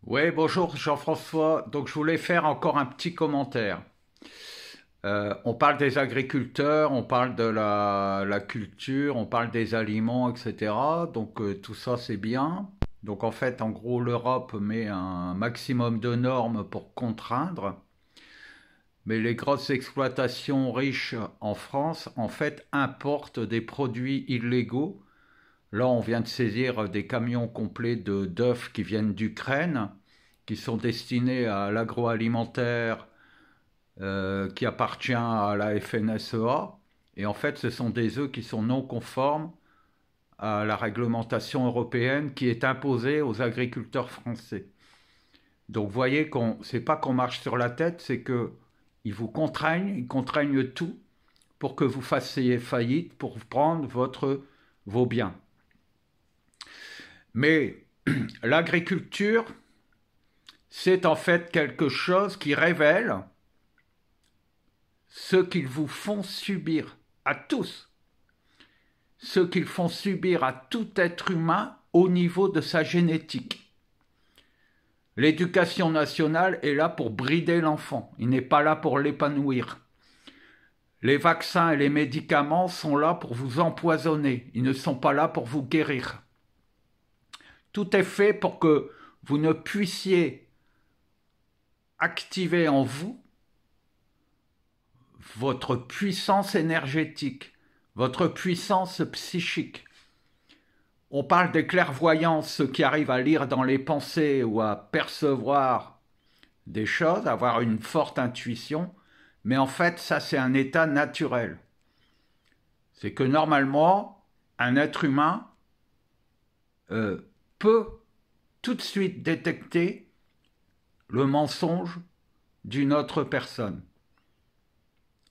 Oui, bonjour Jean-François. Donc je voulais faire encore un petit commentaire. On parle des agriculteurs, on parle de la culture, on parle des aliments, etc. Donc tout ça c'est bien. Donc en fait, en gros, l'Europe met un maximum de normes pour contraindre, mais les grosses exploitations riches en France, en fait, importent des produits illégaux. Là, on vient de saisir des camions complets de d'œufs qui viennent d'Ukraine, qui sont destinés à l'agroalimentaire qui appartient à la FNSEA. Et en fait, ce sont des œufs qui sont non conformes à la réglementation européenne qui est imposée aux agriculteurs français. Donc, vous voyez qu'on, c'est pas qu'on marche sur la tête, c'est que ils contraignent tout pour que vous fassiez faillite, pour prendre vos biens. Mais l'agriculture, c'est en fait quelque chose qui révèle ce qu'ils vous font subir à tous, ce qu'ils font subir à tout être humain au niveau de sa génétique. L'éducation nationale est là pour brider l'enfant, il n'est pas là pour l'épanouir. Les vaccins et les médicaments sont là pour vous empoisonner, ils ne sont pas là pour vous guérir. Tout est fait pour que vous ne puissiez activer en vous votre puissance énergétique, votre puissance psychique. On parle des clairvoyants, ceux qui arrivent à lire dans les pensées ou à percevoir des choses, avoir une forte intuition, mais en fait, ça c'est un état naturel. C'est que normalement, un être humain peut tout de suite détecter le mensonge d'une autre personne.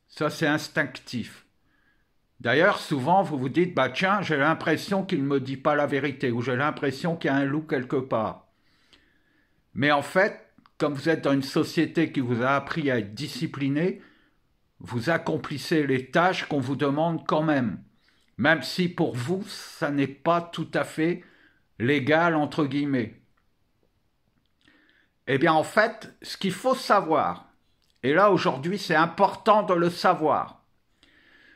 Ça c'est instinctif. D'ailleurs, souvent, vous vous dites, bah tiens, j'ai l'impression qu'il ne me dit pas la vérité, ou j'ai l'impression qu'il y a un loup quelque part. Mais en fait, comme vous êtes dans une société qui vous a appris à être discipliné, vous accomplissez les tâches qu'on vous demande quand même si pour vous, ça n'est pas tout à fait légal, entre guillemets. Eh bien, en fait, ce qu'il faut savoir, et là aujourd'hui, c'est important de le savoir,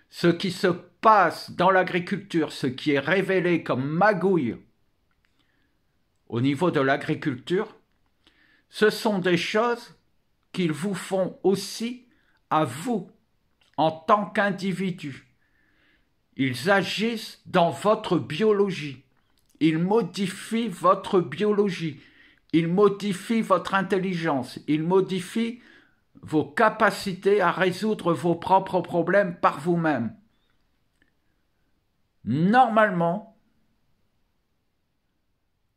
ce qui se passe dans l'agriculture, ce qui est révélé comme magouille au niveau de l'agriculture, ce sont des choses qu'ils vous font aussi à vous en tant qu'individu. Ils agissent dans votre biologie. Ils modifient votre biologie. Ils modifient votre intelligence. Ils modifient vos capacités à résoudre vos propres problèmes par vous-même. Normalement,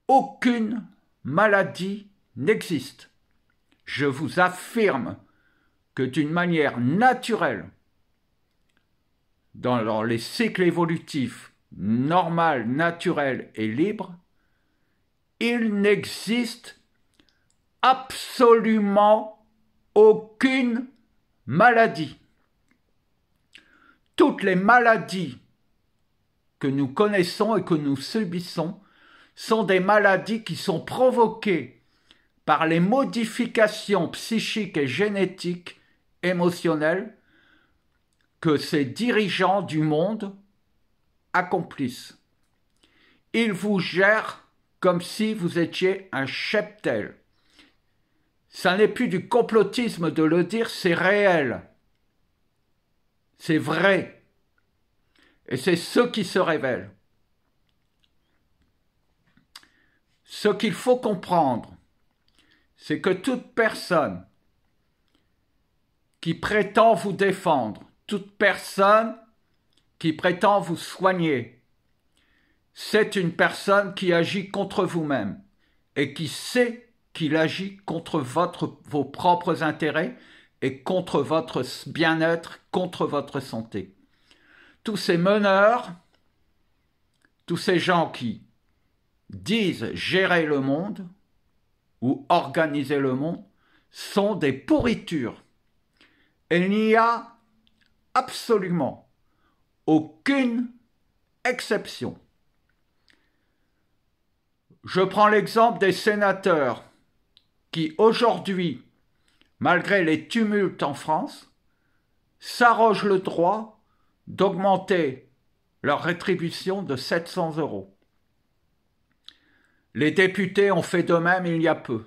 aucune maladie n'existe. Je vous affirme que d'une manière naturelle, dans les cycles évolutifs normal, naturel et libre, il n'existe absolument aucune maladie. Toutes les maladies que nous connaissons et que nous subissons sont des maladies qui sont provoquées par les modifications psychiques et génétiques, émotionnelles, que ces dirigeants du monde accomplissent. Ils vous gèrent comme si vous étiez un cheptel. Ça n'est plus du complotisme de le dire, c'est réel. C'est vrai. Et c'est ce qui se révèle. Ce qu'il faut comprendre, c'est que toute personne qui prétend vous défendre, toute personne qui prétend vous soigner, c'est une personne qui agit contre vous-même et qui sait qu'il agit contre vos propres intérêts et contre votre bien-être, contre votre santé. Tous ces meneurs, tous ces gens qui disent gérer le monde ou organiser le monde, sont des pourritures. Et il n'y a absolument aucune exception. Je prends l'exemple des sénateurs qui aujourd'hui, malgré les tumultes en France, s'arrogent le droit d'augmenter leur rétribution de 700 euros. Les députés ont fait de même il y a peu.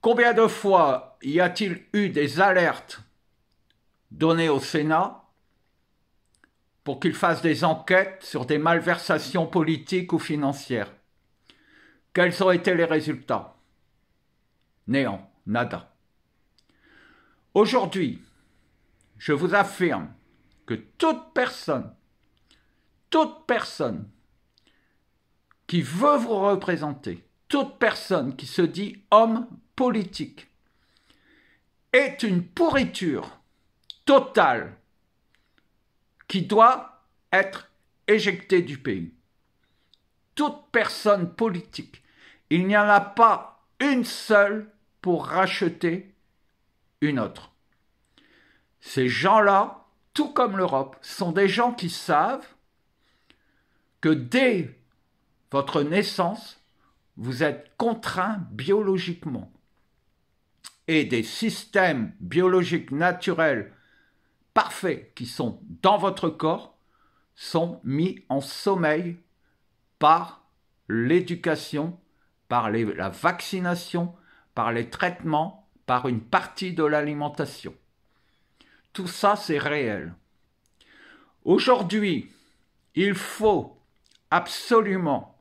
Combien de fois y a-t-il eu des alertes données au Sénat pour qu'il fasse des enquêtes sur des malversations politiques ou financières? Quels ont été les résultats? Néant, nada. Aujourd'hui, je vous affirme que toute personne qui veut vous représenter, toute personne qui se dit homme politique, est une pourriture totale qui doit être éjectée du pays. Toute personne politique. Il n'y en a pas une seule pour racheter une autre. Ces gens-là, tout comme l'Europe, sont des gens qui savent que dès votre naissance, vous êtes contraint biologiquement. Et des systèmes biologiques naturels parfaits qui sont dans votre corps sont mis en sommeil par l'éducation, par la vaccination, par les traitements, par une partie de l'alimentation. Tout ça, c'est réel. Aujourd'hui, il faut absolument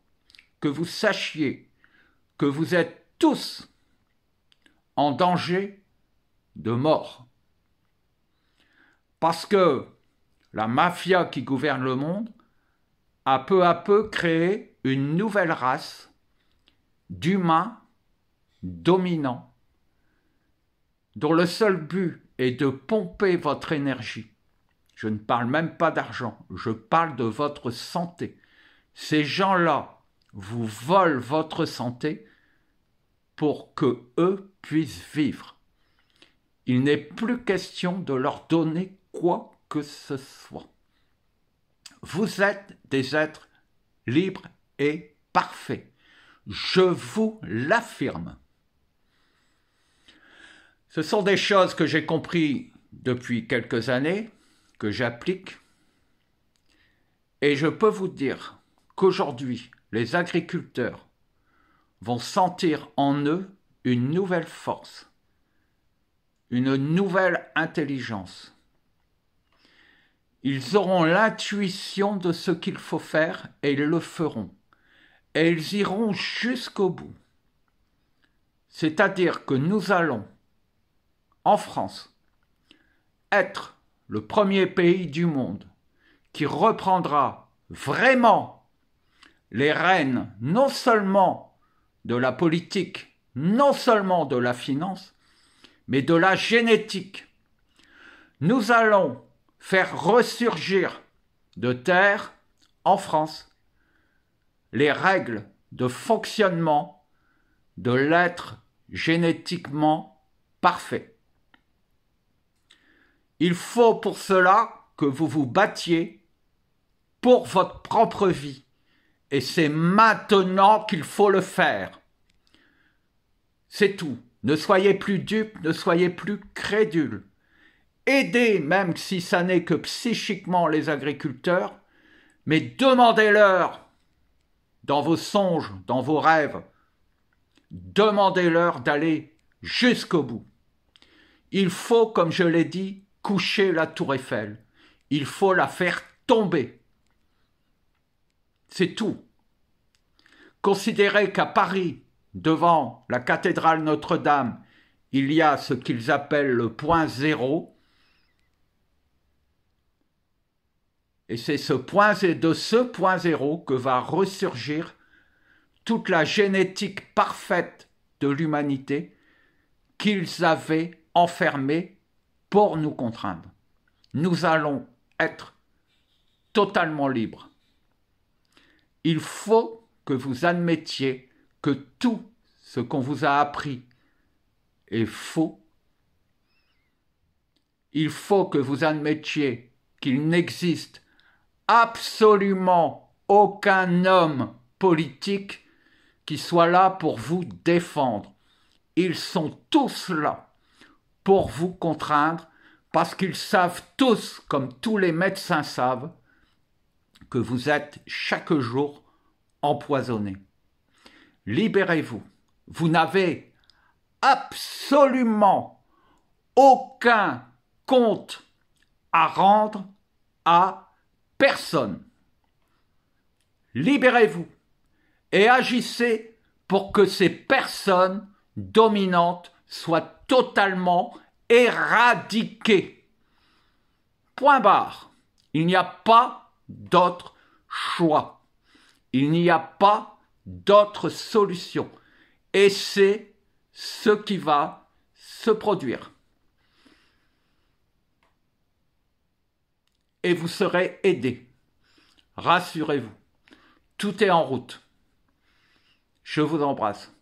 que vous sachiez que vous êtes tous en danger de mort. Parce que la mafia qui gouverne le monde a peu à peu créé une nouvelle race d'humains dominants dont le seul but est de pomper votre énergie. Je ne parle même pas d'argent, je parle de votre santé. Ces gens-là vous volent votre santé pour que eux puissent vivre. Il n'est plus question de leur donner quoi que ce soit. Vous êtes des êtres libres et parfaits. Je vous l'affirme. Ce sont des choses que j'ai compris depuis quelques années, que j'applique, et je peux vous dire qu'aujourd'hui, les agriculteurs vont sentir en eux une nouvelle force, une nouvelle intelligence. Ils auront l'intuition de ce qu'il faut faire et ils le feront. Et ils iront jusqu'au bout. C'est-à-dire que nous allons, en France, être le premier pays du monde qui reprendra vraiment les rênes non seulement de la politique, non seulement de la finance, mais de la génétique. Nous allons faire ressurgir de terre, en France, les règles de fonctionnement de l'être génétiquement parfait. Il faut pour cela que vous vous battiez pour votre propre vie. Et c'est maintenant qu'il faut le faire. C'est tout. Ne soyez plus dupes, ne soyez plus crédules. Aidez, même si ça n'est que psychiquement, les agriculteurs, mais demandez-leur, dans vos songes, dans vos rêves, demandez-leur d'aller jusqu'au bout. Il faut, comme je l'ai dit, coucher la tour Eiffel. Il faut la faire tomber. C'est tout. Considérez qu'à Paris, devant la cathédrale Notre-Dame, il y a ce qu'ils appellent le point zéro. Et c'est de ce point zéro que va ressurgir toute la génétique parfaite de l'humanité qu'ils avaient enfermée pour nous contraindre. Nous allons être totalement libres. Il faut que vous admettiez que tout ce qu'on vous a appris est faux. Il faut que vous admettiez qu'il n'existe absolument aucun homme politique qui soit là pour vous défendre. Ils sont tous là pour vous contraindre parce qu'ils savent tous, comme tous les médecins savent, que vous êtes chaque jour empoisonné. Libérez-vous. Vous n'avez absolument aucun compte à rendre à personne. Libérez-vous et agissez pour que ces personnes dominantes soient totalement éradiquées. Point barre. Il n'y a pas d'autre choix. Il n'y a pas d'autre solution. Et c'est ce qui va se produire. Et vous serez aidés. Rassurez-vous. Tout est en route. Je vous embrasse.